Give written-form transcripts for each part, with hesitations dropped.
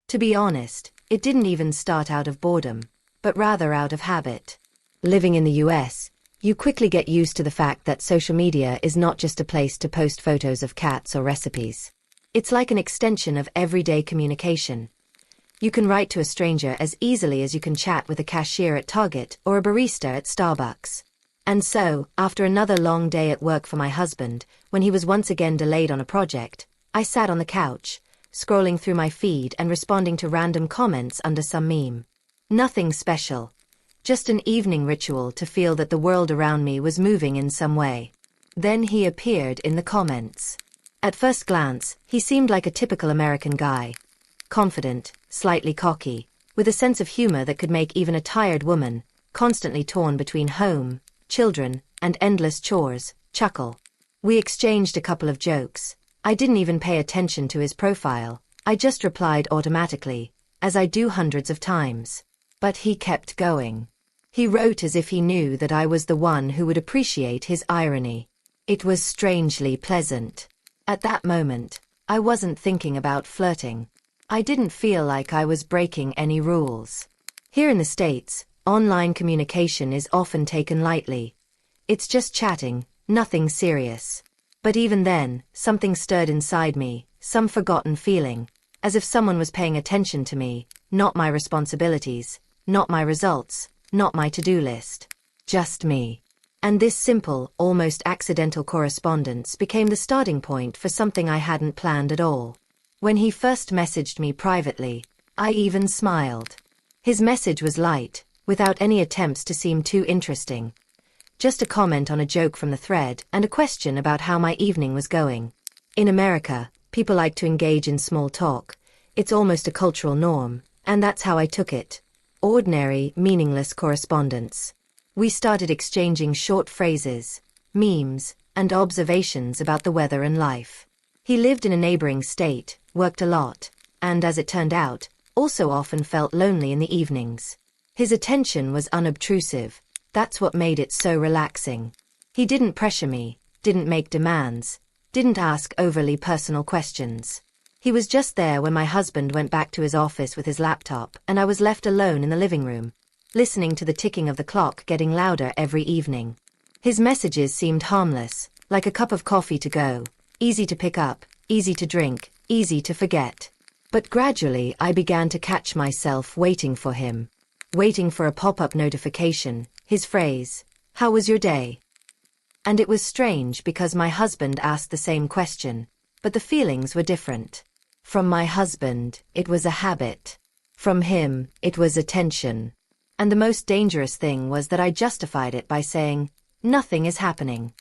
To be honest, it didn't even start out of boredom, but rather out of habit. Living in the US, you quickly get used to the fact that social media is not just a place to post photos of cats or recipes. It's like an extension of everyday communication. You can write to a stranger as easily as you can chat with a cashier at Target or a barista at Starbucks. And so, after another long day at work for my husband, when he was once again delayed on a project, I sat on the couch, scrolling through my feed and responding to random comments under some meme. Nothing special. Just an evening ritual to feel that the world around me was moving in some way. Then he appeared in the comments. At first glance, he seemed like a typical American guy. Confident, slightly cocky, with a sense of humor that could make even a tired woman, constantly torn between home, children, and endless chores, chuckle. We exchanged a couple of jokes. I didn't even pay attention to his profile. I just replied automatically, as I do hundreds of times. But he kept going. He wrote as if he knew that I was the one who would appreciate his irony. It was strangely pleasant. At that moment, I wasn't thinking about flirting. I didn't feel like I was breaking any rules. Here in the States, online communication is often taken lightly. It's just chatting, nothing serious. But even then, something stirred inside me, some forgotten feeling, as if someone was paying attention to me, not my responsibilities, not my results, not my to-do list. Just me. And this simple, almost accidental correspondence became the starting point for something I hadn't planned at all. When he first messaged me privately, I even smiled. His message was light, without any attempts to seem too interesting. Just a comment on a joke from the thread and a question about how my evening was going. In America, people like to engage in small talk. It's almost a cultural norm, and that's how I took it. Ordinary, meaningless correspondence. We started exchanging short phrases, memes, and observations about the weather and life. He lived in a neighboring state, worked a lot, and as it turned out, also often felt lonely in the evenings. His attention was unobtrusive. That's what made it so relaxing. He didn't pressure me, didn't make demands, didn't ask overly personal questions. He was just there when my husband went back to his office with his laptop and I was left alone in the living room, listening to the ticking of the clock getting louder every evening. His messages seemed harmless, like a cup of coffee to go, easy to pick up, easy to drink, easy to forget. But gradually I began to catch myself waiting for him. Waiting for a pop-up notification, his phrase, "How was your day?" And it was strange because my husband asked the same question, but the feelings were different. From my husband, it was a habit. From him, it was attention. And the most dangerous thing was that I justified it by saying, nothing is happening.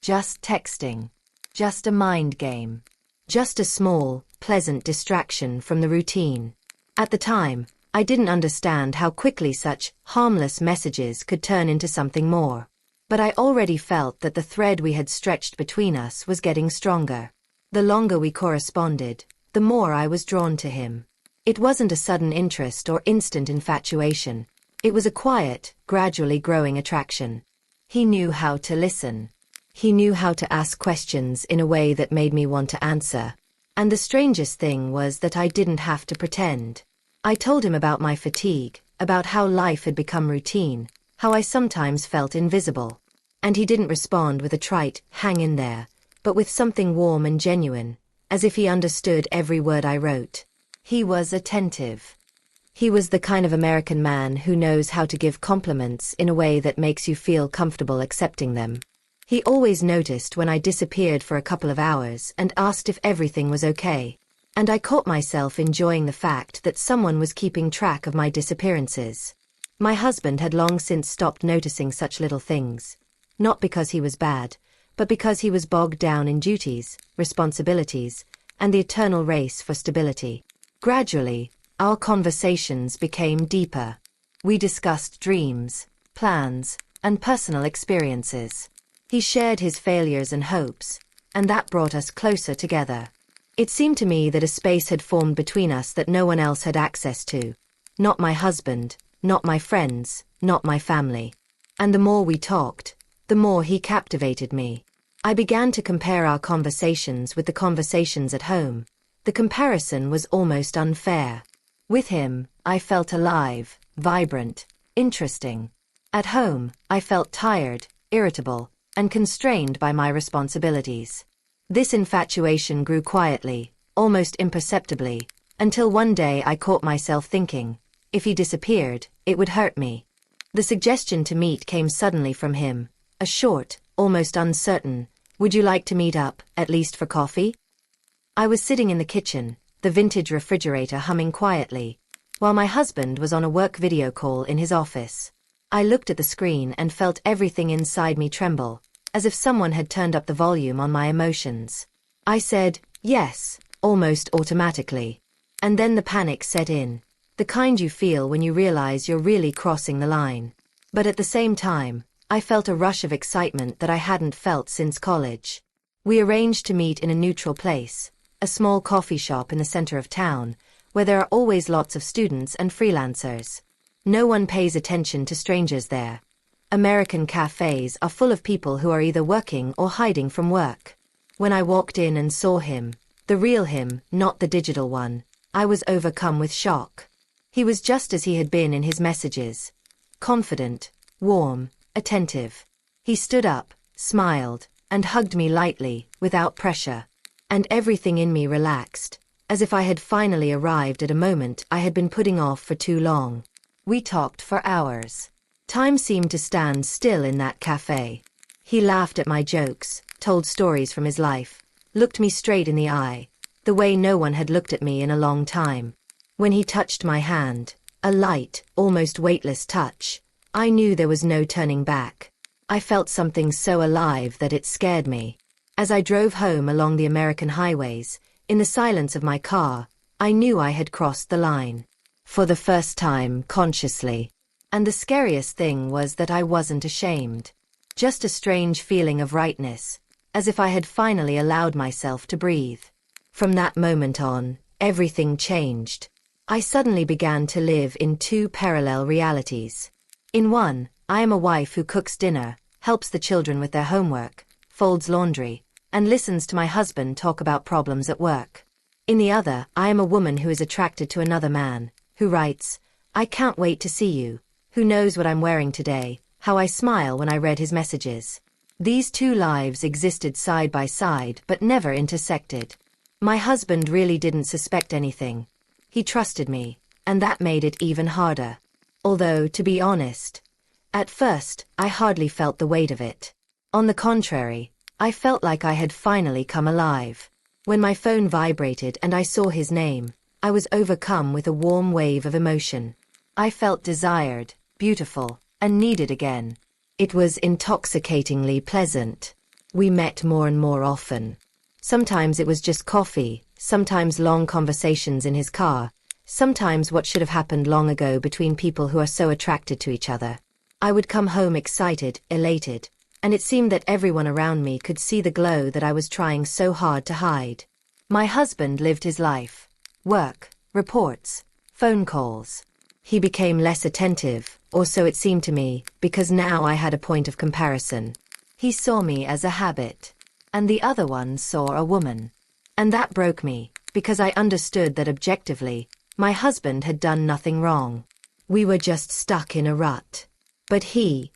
Just texting. Just a mind game. Just a small, pleasant distraction from the routine. At the time, I didn't understand how quickly such harmless messages could turn into something more. But I already felt that the thread we had stretched between us was getting stronger. The longer we corresponded, the more I was drawn to him. It wasn't a sudden interest or instant infatuation. It was a quiet, gradually growing attraction. He knew how to listen. He knew how to ask questions in a way that made me want to answer. And the strangest thing was that I didn't have to pretend. I told him about my fatigue, about how life had become routine, how I sometimes felt invisible. And he didn't respond with a trite, hang in there, but with something warm and genuine, as if he understood every word I wrote. He was attentive. He was the kind of American man who knows how to give compliments in a way that makes you feel comfortable accepting them. He always noticed when I disappeared for a couple of hours and asked if everything was okay. And I caught myself enjoying the fact that someone was keeping track of my disappearances. My husband had long since stopped noticing such little things. Not because he was bad, but because he was bogged down in duties, responsibilities, and the eternal race for stability. Gradually, our conversations became deeper. We discussed dreams, plans, and personal experiences. He shared his failures and hopes, and that brought us closer together. It seemed to me that a space had formed between us that no one else had access to. Not my husband, not my friends, not my family. And the more we talked, the more he captivated me. I began to compare our conversations with the conversations at home, The comparison was almost unfair. With him, I felt alive, vibrant, interesting. At home, I felt tired, irritable, and constrained by my responsibilities. This infatuation grew quietly, almost imperceptibly, until one day I caught myself thinking, if he disappeared, it would hurt me. The suggestion to meet came suddenly from him, a short, almost uncertain, "Would you like to meet up, at least for coffee?" I was sitting in the kitchen, the vintage refrigerator humming quietly, while my husband was on a work video call in his office. I looked at the screen and felt everything inside me tremble, as if someone had turned up the volume on my emotions. I said, yes, almost automatically. And then the panic set in, the kind you feel when you realize you're really crossing the line. But at the same time, I felt a rush of excitement that I hadn't felt since college. We arranged to meet in a neutral place, a small coffee shop in the center of town, where there are always lots of students and freelancers. No one pays attention to strangers there. American cafes are full of people who are either working or hiding from work. When I walked in and saw him, the real him, not the digital one, I was overcome with shock. He was just as he had been in his messages. Confident, warm, attentive. He stood up, smiled, and hugged me lightly, without pressure. And everything in me relaxed, as if I had finally arrived at a moment I had been putting off for too long. We talked for hours. Time seemed to stand still in that cafe. He laughed at my jokes, told stories from his life, looked me straight in the eye, the way no one had looked at me in a long time. When he touched my hand, a light, almost weightless touch, I knew there was no turning back. I felt something so alive that it scared me. As I drove home along the American highways, in the silence of my car, I knew I had crossed the line. For the first time, consciously. And the scariest thing was that I wasn't ashamed. Just a strange feeling of rightness, as if I had finally allowed myself to breathe. From that moment on, everything changed. I suddenly began to live in two parallel realities. In one, I am a wife who cooks dinner, helps the children with their homework, folds laundry, and listens to my husband talk about problems at work. In the other, I am a woman who is attracted to another man, who writes, "I can't wait to see you," who knows what I'm wearing today, how I smile when I read his messages. These two lives existed side by side but never intersected. My husband really didn't suspect anything. He trusted me, and that made it even harder. Although, to be honest, at first, I hardly felt the weight of it. On the contrary, I felt like I had finally come alive. When my phone vibrated and I saw his name, I was overcome with a warm wave of emotion. I felt desired, beautiful, and needed again. It was intoxicatingly pleasant. We met more and more often. Sometimes it was just coffee, sometimes long conversations in his car, sometimes what should have happened long ago between people who are so attracted to each other. I would come home excited, elated, and it seemed that everyone around me could see the glow that I was trying so hard to hide. My husband lived his life. Work, reports, phone calls. He became less attentive, or so it seemed to me, because now I had a point of comparison. He saw me as a habit, and the other one saw a woman. And that broke me, because I understood that objectively, my husband had done nothing wrong. We were just stuck in a rut. But he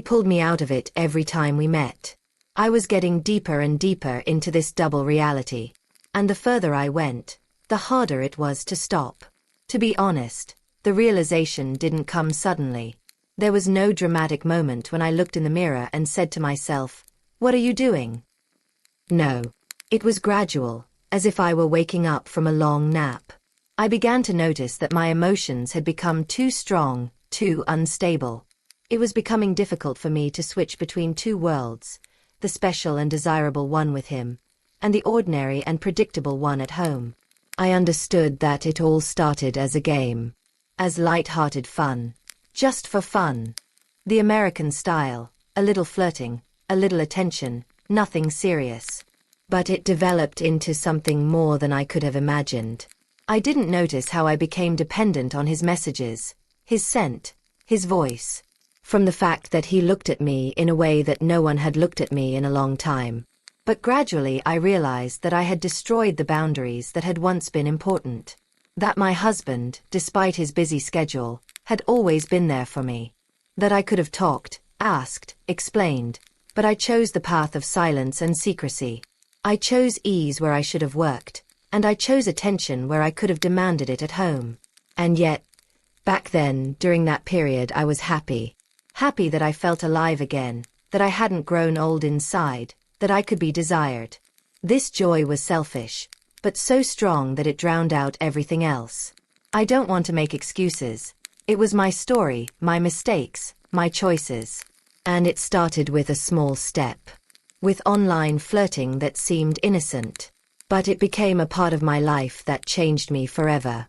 pulled me out of it every time we met. I was getting deeper and deeper into this double reality. And the further I went, the harder it was to stop. To be honest, the realization didn't come suddenly. There was no dramatic moment when I looked in the mirror and said to myself, "What are you doing?" No. It was gradual, as if I were waking up from a long nap. I began to notice that my emotions had become too strong, too unstable. It was becoming difficult for me to switch between two worlds, the special and desirable one with him, and the ordinary and predictable one at home. I understood that it all started as a game. As light-hearted fun. Just for fun. The American style, a little flirting, a little attention, nothing serious. But it developed into something more than I could have imagined. I didn't notice how I became dependent on his messages, his scent, his voice. From the fact that he looked at me in a way that no one had looked at me in a long time. But gradually I realized that I had destroyed the boundaries that had once been important. That my husband, despite his busy schedule, had always been there for me. That I could have talked, asked, explained, but I chose the path of silence and secrecy. I chose ease where I should have worked, and I chose attention where I could have demanded it at home. And yet, back then, during that period, I was happy. Happy that I felt alive again, that I hadn't grown old inside, that I could be desired. This joy was selfish, but so strong that it drowned out everything else. I don't want to make excuses. It was my story, my mistakes, my choices. And it started with a small step. With online flirting that seemed innocent. But it became a part of my life that changed me forever.